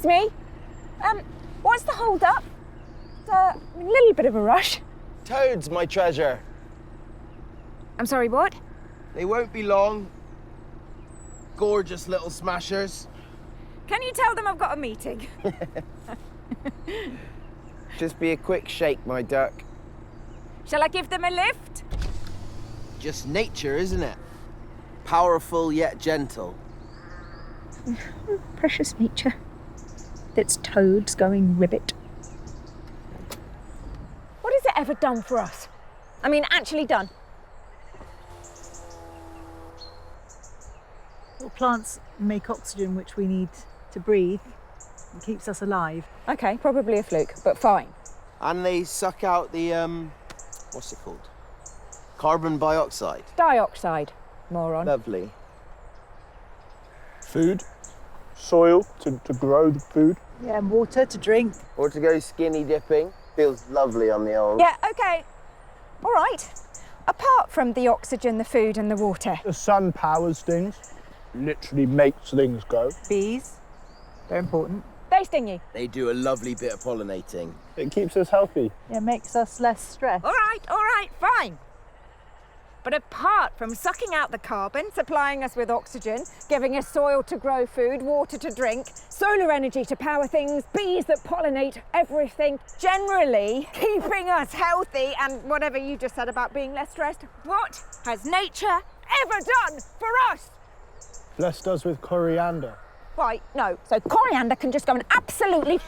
Excuse me. What's the hold up? A little bit of a rush. Toads, my treasure. I'm sorry, what? They won't be long. Gorgeous little smashers. Can you tell them I've got a meeting? Just be a quick shake, my duck. Shall I give them a lift? Just nature, isn't it? Powerful yet gentle. Precious nature. That's toads going ribbit. What has it ever done for us? I mean, actually done. Well, plants make oxygen, which we need to breathe. It keeps us alive. Okay, probably a fluke, but fine. And they suck out the, what's it called? Carbon dioxide. Dioxide, moron. Lovely. Food, soil to grow the food. Yeah, and water to drink. Or to go skinny dipping. Feels lovely on the old. Yeah, okay. All right. Apart from the oxygen, the food and the water. The sun powers things, literally makes things go. Bees, they're important. They sting you. They do a lovely bit of pollinating. It keeps us healthy. It makes us less stressed. All right, fine. But apart from sucking out the carbon, supplying us with oxygen, giving us soil to grow food, water to drink, solar energy to power things, bees that pollinate everything, generally keeping us healthy and whatever you just said about being less stressed, what has nature ever done for us? Blessed us with coriander. Right, no. So coriander can just go and absolutely